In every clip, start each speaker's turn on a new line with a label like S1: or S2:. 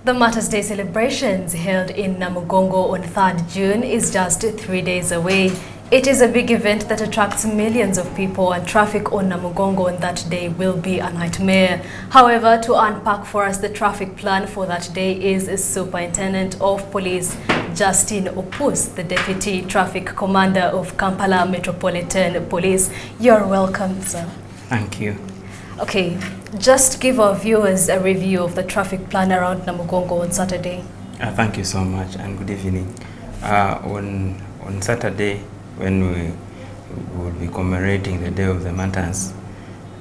S1: The Martyrs Day celebrations held in Namugongo on 3rd June is just 3 days away. It is a big event that attracts millions of people, and traffic on Namugongo on that day will be a nightmare. However, to unpack for us the traffic plan for that day is Superintendent of Police Justin Opus, the Deputy Traffic Commander of Kampala Metropolitan Police. You're welcome, sir.
S2: Thank you.
S1: Okay, just give our viewers a review of the traffic plan around Namugongo on Saturday.
S2: Thank you so much and good evening. On Saturday, when we will be commemorating the Day of the Martyrs,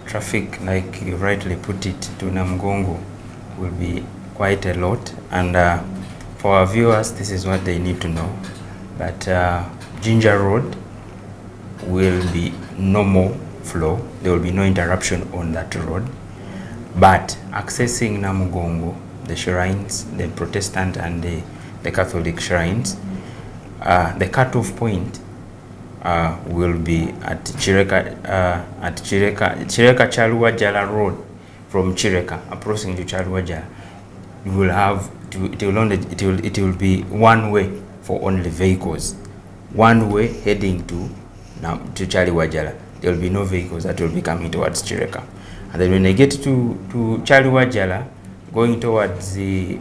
S2: traffic, like you rightly put it, to Namugongo will be quite a lot. And for our viewers, this is what they need to know, that Ginger Road will be normal flow. There will be no interruption on that road. But accessing Namugongo, the shrines, the Protestant and the Catholic shrines, the cutoff point will be at Chireka Chaluwajala Road. From Chireka approaching to Chaluwajala, you will have it will be one way for only vehicles, one way heading to Chaluwajala. There will be no vehicles that will be coming towards Chireka. And then when they get to Chaluwajala, going towards the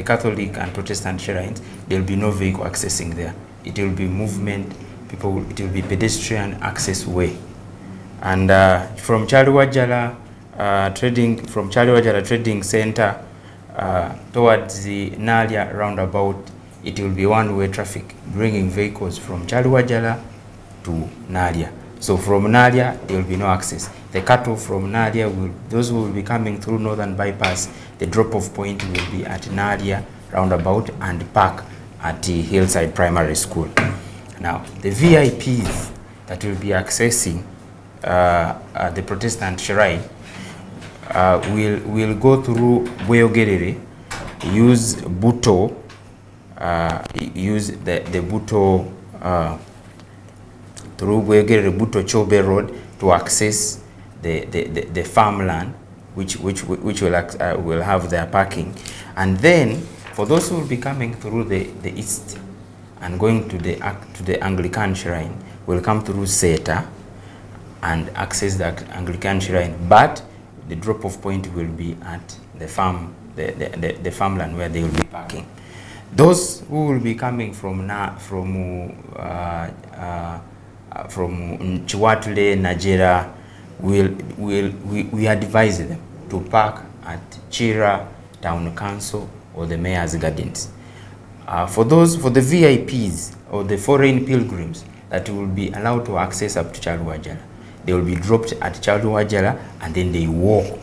S2: Catholic and Protestant shrines, there will be no vehicle accessing there. It will be movement, it will be pedestrian access way. And from Chaluwajala Trading Center towards the Nalia roundabout, it will be one-way traffic, bringing vehicles from Chaluwajala to Nalia. So from Nalia, there will be no access. The cutoff from Nalia, those who will be coming through Northern Bypass, the drop-off point will be at Nalia roundabout and park at the Hillside Primary School. Now, the VIPs that will be accessing the Protestant shrine will go through Bweyogerere, use Buto, use the Buto through Bweyogerere Buto Chobe Road to access the farmland, which will have their parking. And then for those who will be coming through the east and going to the Anglican shrine, will come through Seta and access the Anglican shrine, but the drop-off point will be at the farmland where they will be parking. Those who will be coming from Chiwatule, Najera, we advise them to park at Chira Town Council or the Mayor's Gardens. For the VIPs or the foreign pilgrims that will be allowed to access up to Chaluwajala, they will be dropped at Chaluwajala and then they walk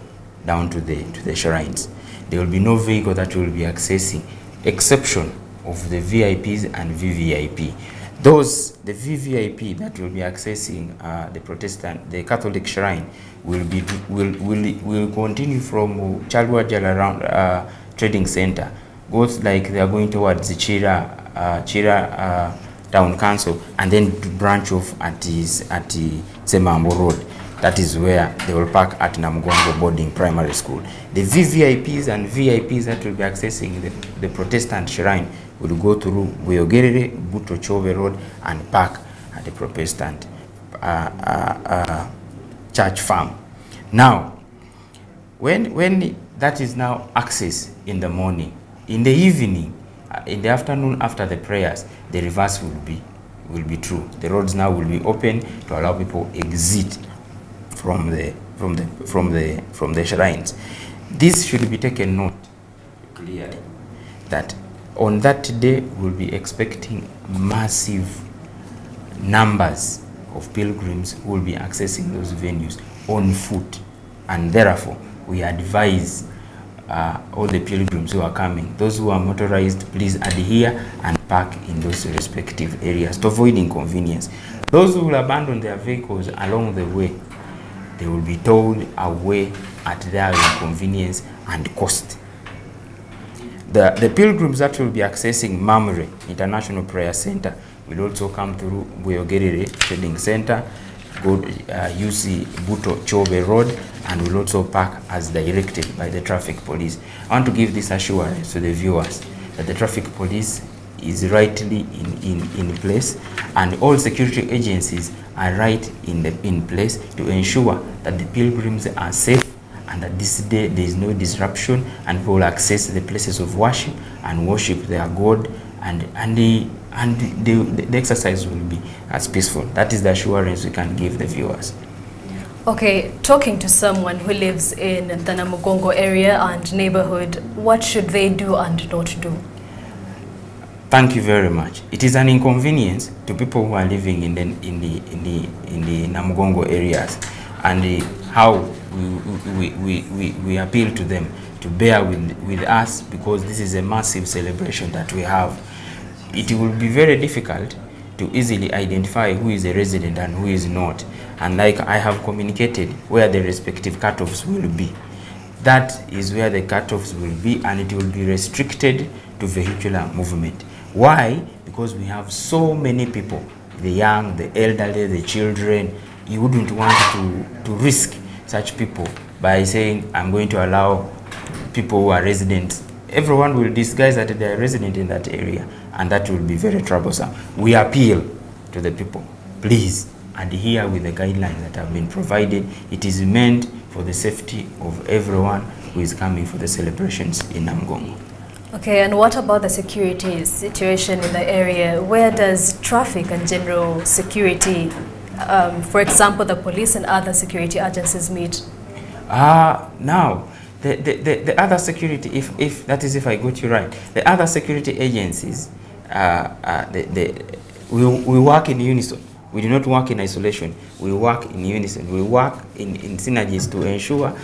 S2: down to the shrines. There will be no vehicle that will be accessing, exception of the VIPs and VVIP. The VVIP that will be accessing the Catholic shrine will continue from Chaluwajala around Trading Center, goes like they are going towards the Chira Town Council, and then to branch off at the Semambo Road. That is where they will park at Namugongo Boarding Primary School. The VVIPs and VIPs that will be accessing the Protestant shrine will go through Bweyogerere, Buto Chove Road, and park at the Protestant church farm. Now, when that is now access in the morning, in the evening, in the afternoon after the prayers, the reverse will be true. The roads now will be open to allow people exit from the shrines. This should be taken note clearly, that on that day we'll be expecting massive numbers of pilgrims who will be accessing those venues on foot, and therefore we advise all the pilgrims who are coming, those who are motorized, please adhere and park in those respective areas to avoid inconvenience. Those who will abandon their vehicles along the way, they will be towed away at their inconvenience and cost. The pilgrims that will be accessing Mamre International Prayer Center will also come through Bweyogerere Trading Center, use the Buto Chobe Road and will also park as directed by the traffic police. I want to give this assurance to the viewers that the traffic police is rightly in place, and all security agencies are right in place to ensure that the pilgrims are safe, and that this day there is no disruption, and people will access the places of worship and worship their God, and the exercise will be as peaceful. That is the assurance we can give the viewers.
S1: Okay, talking to someone who lives in the Namugongo area and neighborhood, what should they do and not do?
S2: Thank you very much. It is an inconvenience to people who are living in the Namugongo areas, and how we appeal to them to bear with us, because this is a massive celebration that we have. It will be very difficult to easily identify who is a resident and who is not, and like I have communicated where the respective cutoffs will be. That is where the cutoffs will be, and it will be restricted to vehicular movement. Why? Because we have so many people, the young, the elderly, the children. You wouldn't want to risk such people by saying, I'm going to allow people who are residents. Everyone will disguise that they are resident in that area, and that will be very troublesome. We appeal to the people, please adhere with the guidelines that have been provided. It is meant for the safety of everyone who is coming for the celebrations in Namugongo.
S1: Okay, and what about the security situation in the area? Where does traffic and general security, for example, the police and other security agencies meet?
S2: Now, the other security, if that is if I got you right, the other security agencies, we work in unison. We do not work in isolation. We work in unison. We work in synergies to ensure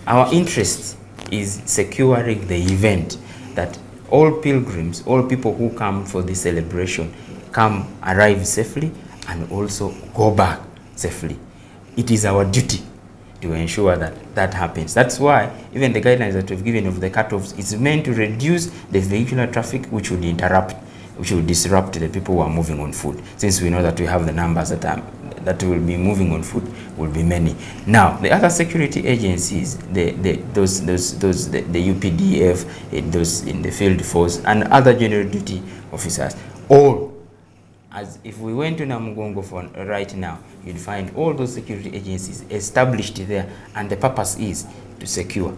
S2: our interest is securing the event, that all pilgrims, all people who come for the celebration, arrive safely and also go back safely. It is our duty to ensure that that happens. That's why even the guidelines that we've given of the cutoffs is meant to reduce the vehicular traffic, which would disrupt the people who are moving on foot, since we know that we have the numbers that will be moving on foot will be many. Now, the other security agencies, the UPDF, those in the field force, and other general duty officers, all, as if we went to Namugongo for right now, you'd find all those security agencies established there, and the purpose is to secure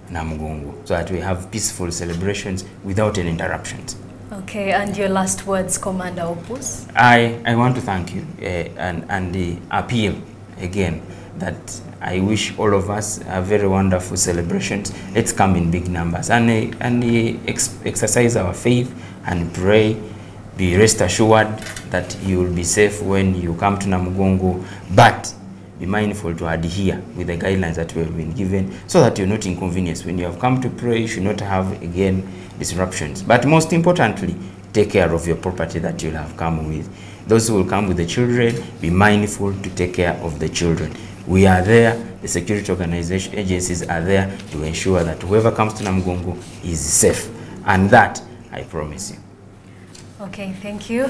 S2: Namugongo so that we have peaceful celebrations without any interruptions.
S1: Okay, and your last words, Commander Opus?
S2: I want to thank you and the appeal again that I wish all of us a very wonderful celebrations. Let's come in big numbers and exercise our faith and pray. Be rest assured that you will be safe when you come to Namugongo, but be mindful to adhere with the guidelines that we have been given so that you're not inconvenienced. When you have come to pray, you should not have, again, disruptions. But most importantly, take care of your property that you'll have come with. Those who will come with the children, be mindful to take care of the children. We are there, the security organization agencies are there to ensure that whoever comes to Namugongo is safe. And that, I promise you.
S1: Okay, thank you.